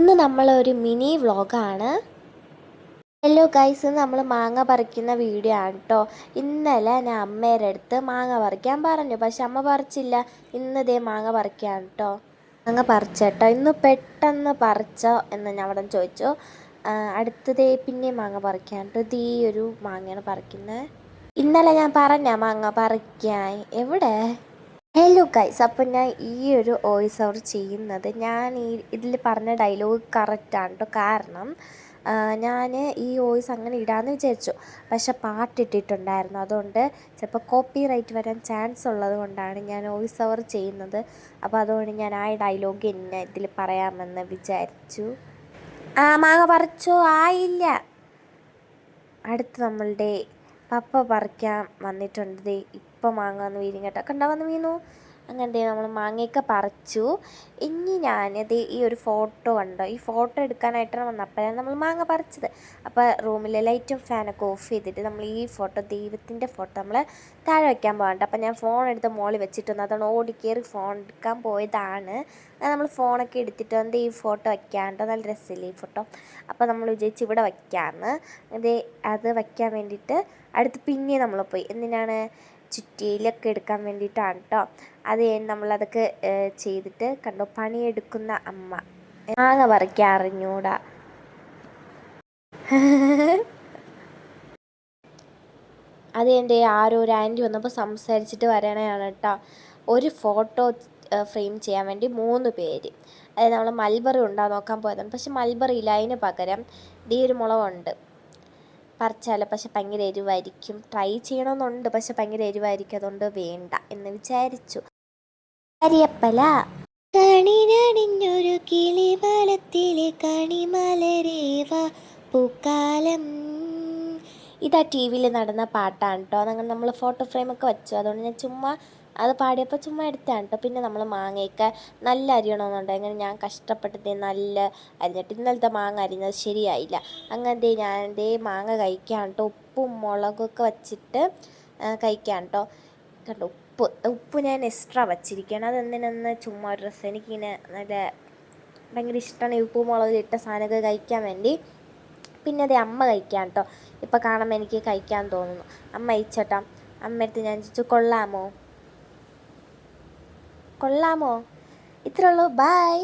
ഇന്ന് നമ്മളൊരു മിനി വ്ളോഗാണ്. ഹലോ ഗൈസ്, ഇന്ന് നമ്മൾ മാങ്ങ പറിക്കുന്ന വീഡിയോ ആണ് കേട്ടോ. ഇന്നലെ ഞാൻ അമ്മേരുടെ അടുത്ത് മാങ്ങ പറിക്കാൻ പറഞ്ഞു, പക്ഷെ അമ്മ പറിച്ചില്ല. ഇന്ന് മാങ്ങ പറിക്കുകയാണ് കേട്ടോ. മാങ്ങ പറിച്ചേട്ടോ. ഇന്ന് പെട്ടെന്ന് പറിച്ചോ എന്ന് ഞാൻ അവിടെ ചോദിച്ചു. അടുത്തതേ പിന്നെ മാങ്ങ പറിക്കാൻ കേട്ടോ. ഇത് ഈ ഒരു മാങ്ങയാണ് പറിക്കുന്നത്. ഇന്നലെ ഞാൻ പറഞ്ഞ മാങ്ങ പറിക്കാൻ എവിടെ. ഹലോ ഗൈസ്, അപ്പം ഞാൻ ഈ ഒരു വോയിസ് ഓവർ ചെയ്യുന്നത് ഞാൻ ഇതിൽ പറഞ്ഞ ഡയലോഗ് കറക്റ്റാണ് കേട്ടോ. കാരണം ഞാൻ ഈ വോയിസ് അങ്ങനെ ഇടാമെന്ന് വിചാരിച്ചു, പക്ഷെ പാട്ടിട്ടിട്ടുണ്ടായിരുന്നു. അതുകൊണ്ട് ചിലപ്പോൾ കോപ്പി റൈറ്റ് വരാൻ ചാൻസ് ഉള്ളത് കൊണ്ടാണ് ഞാൻ വോയിസ് ഓവർ ചെയ്യുന്നത്. അപ്പോൾ അതുകൊണ്ട് ഞാൻ ആ ഡയലോഗ് എന്നെ ഇതിൽ പറയാമെന്ന് വിചാരിച്ചു. മാങ്ങ പറിച്ചോ? ആയില്ല. അടുത്ത് നമ്മളുടെ പപ്പ പറിക്കാൻ വന്നിട്ടുണ്ട്. ഇപ്പം മാങ്ങ വന്ന് വീഴും കേട്ടോ. കണ്ടാ വന്ന് വീണു. അങ്ങനത്തെ നമ്മൾ മാങ്ങയൊക്കെ പറിച്ചു. ഇനി ഞാനത് ഈ ഒരു ഫോട്ടോ കണ്ടോ, ഈ ഫോട്ടോ എടുക്കാനായിട്ടാണ് വന്നപ്പോഴാണ് നമ്മൾ മാങ്ങ പറിച്ചത്. അപ്പോൾ റൂമിലെ ലൈറ്റും ഫാനൊക്കെ ഓഫ് ചെയ്തിട്ട് നമ്മൾ ഈ ഫോട്ടോ, ദൈവത്തിൻ്റെ ഫോട്ടോ നമ്മൾ താഴെ വയ്ക്കാൻ പോകണ്ട. അപ്പോൾ ഞാൻ ഫോൺ എടുത്ത് മോളിൽ വെച്ചിട്ടൊന്ന് അതാണ് ഓടിക്കയറി ഫോൺ എടുക്കാൻ പോയതാണ്. നമ്മൾ ഫോണൊക്കെ എടുത്തിട്ട് വന്ന് ഈ ഫോട്ടോ വയ്ക്കാണ്ട് നല്ല രസമില്ലേ ഈ ഫോട്ടോ. അപ്പോൾ നമ്മൾ വിചാരിച്ച് ഇവിടെ വയ്ക്കാമെന്ന്. അത് വയ്ക്കാൻ വേണ്ടിയിട്ട് അടുത്ത് പിന്നെ നമ്മൾ പോയി. എന്തിനാണ്? ചുറ്റിയിലൊക്കെ എടുക്കാൻ വേണ്ടിയിട്ടാണ് കേട്ടോ. അത് കഴിഞ്ഞ് നമ്മളതൊക്കെ ചെയ്തിട്ട് കണ്ടോ, പണിയെടുക്കുന്ന അമ്മ. മാങ്ങ പറിക്കാൻ അറിഞ്ഞൂടാ. അത് എൻ്റെ ആരോ ഒരു ആൻറ്റി വന്നപ്പോൾ സംസാരിച്ചിട്ട് വരണതാണ് കേട്ടോ. ഒരു ഫോട്ടോ ഫ്രെയിം ചെയ്യാൻ വേണ്ടി 3 പേര്. അതായത് നമ്മൾ മൽബറി ഉണ്ടോ നോക്കാൻ പോയതാണ്, പക്ഷെ മൽബറി ഇല്ല. അതിന് പകരം ഈ ഒരു മുളകുണ്ട്. പറിച്ചാലോ, പക്ഷെ ഭയങ്കര എരിവായിരിക്കും. ട്രൈ ചെയ്യണമെന്നുണ്ട്, പക്ഷെ ഭയങ്കര എരിവായിരിക്കും. അതുകൊണ്ട് വേണ്ട എന്ന് വിചാരിച്ചു. കരിയപ്പല. കണിനണിഞ്ഞൊരു കിളിമലത്തിലെ കണിമലരേവ പൂക്കാലം. ഇതാ ടി വിയിൽ നടന്ന പാട്ടാണ് കേട്ടോ. അതങ്ങനെ നമ്മൾ ഫോട്ടോ ഫ്രെയിമൊക്കെ വെച്ചു. അതുകൊണ്ട് ഞാൻ ചുമ്മാ അത് പാടിയപ്പോൾ ചുമ്മാ എടുത്താണ് കേട്ടോ. പിന്നെ നമ്മൾ മാങ്ങയൊക്കെ നല്ല അരിയണമെന്നുണ്ട്. അങ്ങനെ ഞാൻ കഷ്ടപ്പെട്ട് നല്ല അരിഞ്ഞിട്ട് ഇന്നലത്തെ മാങ്ങ അരിഞ്ഞത് ശരിയായില്ല. അങ്ങനത്തെ ഞാൻ മാങ്ങ കഴിക്കാൻ കേട്ടോ. ഉപ്പും മുളകൊക്കെ വച്ചിട്ട് കഴിക്കാൻ കേട്ടോ. കണ്ടോ, ഉപ്പ് ഞാൻ എക്സ്ട്രാ വച്ചിരിക്കുകയാണ്. അതെന്തിനെന്ന് ചുമ്മാ ഒരു രസം. എനിക്കിങ്ങനെ നല്ല ഭയങ്കര ഇഷ്ടമാണ് ഈ ഉപ്പ് മുളക് ഇട്ട സാധനമൊക്കെ കഴിക്കാൻ വേണ്ടി. പിന്നെ അതേ അമ്മ കഴിക്കാം കേട്ടോ. ഇപ്പം കാണുമ്പോൾ എനിക്ക് കഴിക്കാൻ തോന്നുന്നു. അമ്മ അയച്ചോട്ടോ. അമ്മയടുത്ത് ഞാൻ ചോദിച്ചു, കൊള്ളാമോ? ഇത്രേ ഉള്ളൂ. ബൈ.